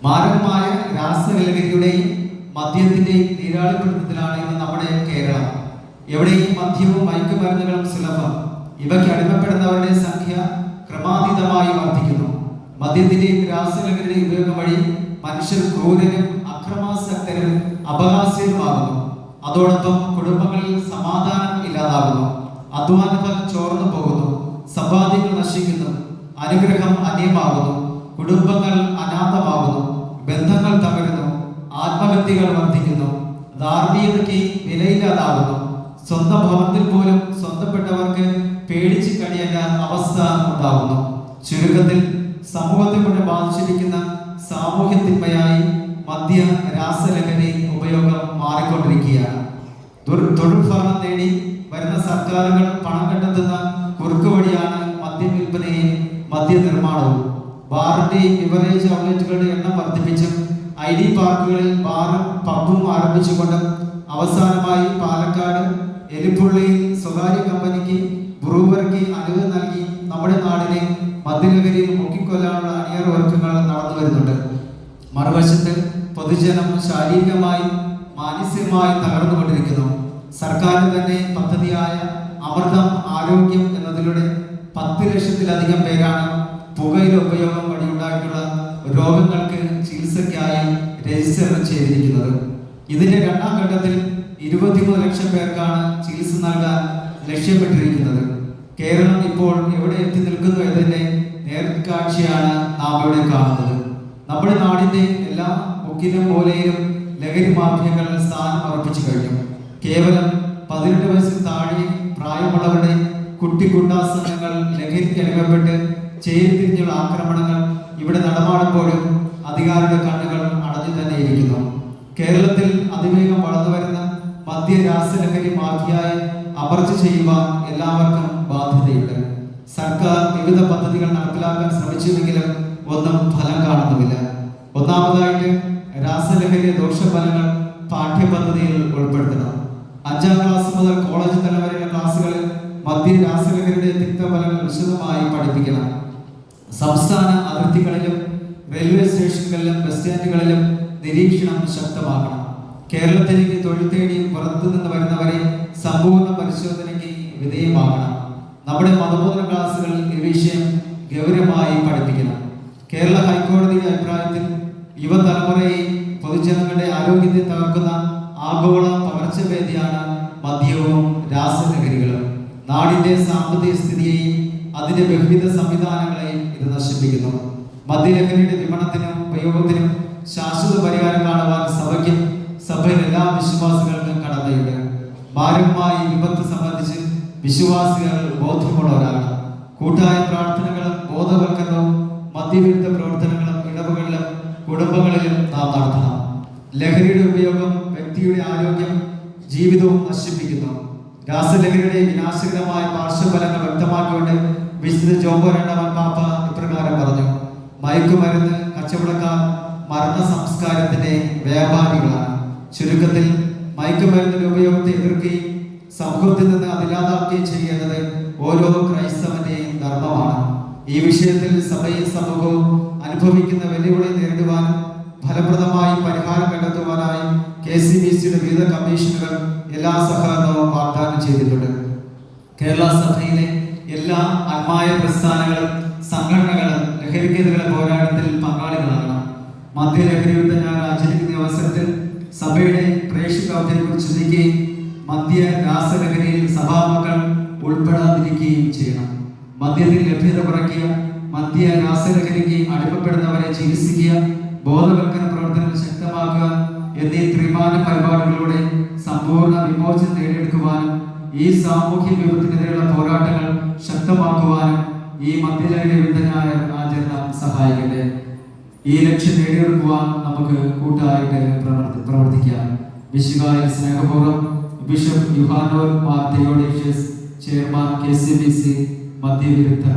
മാരകമായ രാസലഹരിയുടെയും മദ്യത്തിന്റെയും നീരാളിപ്പിടുത്തത്തിലാണ് ഇന്ന് നമ്മുടെ കേരളം. എവിടെയും മദ്യവും മയക്കുമരുന്നുകളും സുലഭം. ഇവയ്ക്ക് അടിമപ്പെടുന്നവരുടെ സംഖ്യ ക്രമാതീതമായി വർദ്ധിക്കുന്നു. മദ്യത്തിന്റെയും രാസലഹരിയുടെയും ഉപയോഗം വഴി മനുഷ്യർ ക്രൂരരും അക്രമാസക്തരും അപഹാസ്യരുമാകുന്നു. അതോടൊപ്പം കുടുംബങ്ങളിൽ സമാധാനം ഇല്ലാതാകുന്നു. അധ്വാനഫലം ചോർന്നു പോകുന്നു. സമ്പാദ്യങ്ങൾ നശിക്കുന്നു. അനുഗ്രഹം അന്യമാകുന്നു. കുടുംബങ്ങൾ അനാഥമാകുന്നു. ബന്ധങ്ങൾ തകരുന്നു. ആത്മഹത്യകൾ വർദ്ധിക്കുന്നു. ധാർമ്മികതയ്ക്ക് വിലയില്ലാതാകുന്നു. സ്വന്തം ഭവനത്തിൽ പോലും സ്വന്തപ്പെട്ടവർക്ക് പേടിച്ച് കഴിയേണ്ട അവസ്ഥ ഉണ്ടാകുന്നു. ചുരുക്കത്തിൽ സമൂഹത്തെ കൊണ്ട് ബാധിച്ചിരിക്കുന്ന സാമൂഹ്യ തിന്മയായി മദ്യ രാസലഹരി ഉപയോഗം മാറിക്കൊണ്ടിരിക്കുകയാണ്. തൊഴിൽഭരണം നേടി വരുന്ന സർക്കാരുകൾ പണം കണ്ടെത്തുന്ന കുറുക്കുവഴിയാണ് മദ്യം വിൽപ്പനയും മദ്യനിർമ്മാണവും. ബാറിന്റെയും ബിവറേജ് ഔട്ട്ലെറ്റുകളുടെ എണ്ണം വർദ്ധിപ്പിച്ചും ID പാർക്കുകളിൽ ബാറും പബ്ബും ആരംഭിച്ചുകൊണ്ടും അവസാനമായി പാലക്കാട് എലിപ്പുള്ളിയിൽ സ്വകാര്യ കമ്പനിക്ക് ബ്രൂവറിക്ക് അനുമതി നൽകി നമ്മുടെ നാടിനെ മദ്യലഹരിയിൽ മുക്കിക്കൊല്ലാനുള്ള അണിയറ ഒരുക്കങ്ങൾ നടന്നു വരുന്നുണ്ട്. മറുവശത്ത് പൊതുജനം ശാരീരികമായും മാനസികമായും തകർന്നുകൊണ്ടിരിക്കുന്നു. സർക്കാരിന് തന്നെ പദ്ധതിയായ അമൃതം ആരോഗ്യം എന്നതിലൂടെ 10 ലക്ഷത്തിലധികം പേരാണ് പുകയില ഉപയോഗം വഴിയുണ്ടായിട്ടുള്ള രോഗങ്ങൾക്ക് ചികിത്സയ്ക്കായി രജിസ്റ്റർ ചെയ്തിരിക്കുന്നത്. ഇതിന്റെ 2ാം ഘട്ടത്തിൽ 23 ലക്ഷം പേർക്കാണ് ചികിത്സ നൽകാൻ ലക്ഷ്യമിട്ടിരിക്കുന്നത്. കേരളം ഇപ്പോൾ എവിടെ എത്തി നിൽക്കുന്നു എന്നതിന്റെ നേർക്കാഴ്ചയാണ് നാം ഇവിടെ കാണുന്നത്. നമ്മുടെ നാടിന്റെ എല്ലാ മുക്കിലും മൂലയിലും ലഹരി മാഫിയകൾ സ്ഥാനം ഉറപ്പിച്ചു കഴിഞ്ഞു. കേവലം 18 വയസ്സിന് താഴെ പ്രായമുള്ളവരുടെ കുട്ടിക്കുണ്ടാ സംഘങ്ങൾ ലഹരിക്ക് അടിമപ്പെട്ട് ചേരിതിരിഞ്ഞുള്ള ആക്രമണങ്ങൾ ഇവിടെ നടമാടുമ്പോഴും അധികാരിയുടെ കണ്ണുകൾ അടഞ്ഞു തന്നെ ഇരിക്കുന്നു. കേരളത്തിൽ അതിവേഗം വളർന്നു വരുന്ന മദ്യ രാസലഹരി മാഫിയയെ അമർച്ച ചെയ്യുവാൻ എല്ലാവർക്കും ബാധ്യതയുണ്ട്. സർക്കാർ വിവിധ പദ്ധതികൾ നടപ്പിലാക്കാൻ ശ്രമിച്ചുവെങ്കിലും ഒന്നും ഫലം കാണുന്നുമില്ല. ഒന്നാമതായിട്ട് രാസലഹരി ദോഷഫലങ്ങൾ പാഠ്യപദ്ധതിയിൽ ഉൾപ്പെടുത്തണം. 5ാം ക്ലാസ് മുതൽ കോളേജ് തലം വരെയുള്ള ക്ലാസ്സുകളിൽ മദ്യ രാസലഹരിയുടെ തിക്തഫലങ്ങൾ വിശദമായി പഠിപ്പിക്കണം. സംസ്ഥാന അതിർത്തികളിലും റെയിൽവേ സ്റ്റേഷനുകളിലും ബസ് സ്റ്റാൻഡുകളിലും നിരീക്ഷണം ശക്തമാക്കണം. കേരളത്തിലേക്ക് തൊഴിൽ തേടി പുറത്തുനിന്ന് വരുന്നവരെ സമ്പൂർണ്ണ പരിശോധനയ്ക്ക് വിധേയമാക്കണം. നമ്മുടെ മതബോധന ക്ലാസ്സുകളിൽ ഈ വിഷയം ഗൗരവമായി പഠിപ്പിക്കണം. കേരള ഹൈക്കോടതിയുടെ അഭിപ്രായത്തിൽ യുവതലമുറയെ പൊതുജനങ്ങളുടെ ആരോഗ്യത്തെ തകർക്കുന്ന ആഗോള പകർച്ചവ്യാധിയാണ് മദ്യവും രാസലഹരികളും. നാടിന്റെ സാമ്പത്തിക സ്ഥിതിയെയും അതിന്റെ ബഹുവിധ സംവിധാനങ്ങളെയും ഇത് നശിപ്പിക്കുന്നു. മദ്യലഹരിയുടെ വിപണത്തിനും ഉപയോഗത്തിനും ശാശ്വത പരിഹാരം കാണുവാൻ സഭയിൽ എല്ലാ വിശ്വാസികൾക്കും കടമയുണ്ട്. മാരകമായ വിപത്ത് സംബന്ധിച്ച് വിശ്വാസികൾ ബോധ്യമുള്ളവരാണ്. കൂട്ടായ പ്രാർത്ഥനകളും ബോധവൽക്കരണവും മദ്യവിരുദ്ധ പ്രവർത്തനങ്ങളും ഇടവകളിലും കുടുംബങ്ങളിലും നാം നടത്തണം. ലഹരിയുടെ ഉപയോഗം വ്യക്തിയുടെ ആരോഗ്യം ജീവിതവും നശിപ്പിക്കുന്നു. രാസലഹരിയുടെ വിനാശകരമായ പാർശ്വഫലങ്ങൾ വ്യക്തമാക്കിക്കൊണ്ട് വിശുദ്ധ ജോൺ പോൾ രണ്ടാമൻ പാപ്പ ഇപ്രകാരം പറഞ്ഞു: മയക്കുമരുന്ന് കച്ചവടക്കാർ മരണ സംസ്കാരത്തിന്റെ വ്യാപാരികളാണ്. ചുരുക്കത്തിൽ മയക്കുമരുന്നിന്റെ ഉപയോഗത്തെ എതിർക്കുകയും സമൂഹത്തിൽ നിന്ന് അതില്ലാതാക്കുകയും ചെയ്യുന്നത് ഓരോ ക്രൈസ്തവന്റെയും ധർമ്മമാണ്. ഈ വിഷയത്തിൽ സഭയും സമൂഹവും അനുഭവിക്കുന്ന വെല്ലുവിളി നേരിടുവാനും ഫലപ്രദമായി പരിഹാരം കണ്ടെത്തുവാനായി KCBCയുടെ വിവിധ കമ്മീഷനുകൾ എല്ലാ സഹകരണവും വാഗ്ദാനം ചെയ്തിട്ടുണ്ട്. കേരള സഭയിലെ എല്ലാ ആത്മായ പ്രസ്ഥാനങ്ങളും സംഘടനകളും ലഹരിക്കെതിരെ പോരാട്ടത്തിൽ പങ്കാളികളാണ്. മദ്യലഹരി വിരുദ്ധ ഞാൻ ആചരിക്കുന്ന അവസരത്തിൽ സഭയുടെ പ്രേക്ഷിതത്വത്തെക്കുറിച്ച് ചിന്തിക്കുകയും മദ്യ രാസലഹരിയിൽ സഭാമക്കൾ ഉൾപ്പെടാതിരിക്കുകയും ചെയ്യണം. മദ്യത്തിൽ ലഭ്യത കുറയ്ക്കുക, മദ്യ രാസലഹരിക്ക് അടിമപ്പെടുന്നവരെ ചികിത്സിക്കുക, ബോധവൽക്കരണ പ്രവർത്തനങ്ങൾ ശക്തമാക്കുക എന്നീ ത്രിമാന പരിപാടികളിലൂടെ സമ്പൂർണ്ണ വിമോചനം നേടിയെടുക്കുവാനും ഈ സാമൂഹ്യ വിപത്തിനെതിരെയുള്ള പോരാട്ടങ്ങൾ ശക്തമാക്കുവാനും ഈ മദ്യലഹരി വിരുദ്ധ ആചരണം സഹായിക്കട്ടെ. ഈ ലക്ഷ്യം നേടിയെടുക്കുവാൻ നമുക്ക് കൂട്ടായിട്ട് പ്രവർത്തിക്കാം. വിശുകായ സ്നേഹപൂർവ്വം bishop Yuhanon Mar Theodosius, chairman KCBC മദ്യവിരുദ്ധ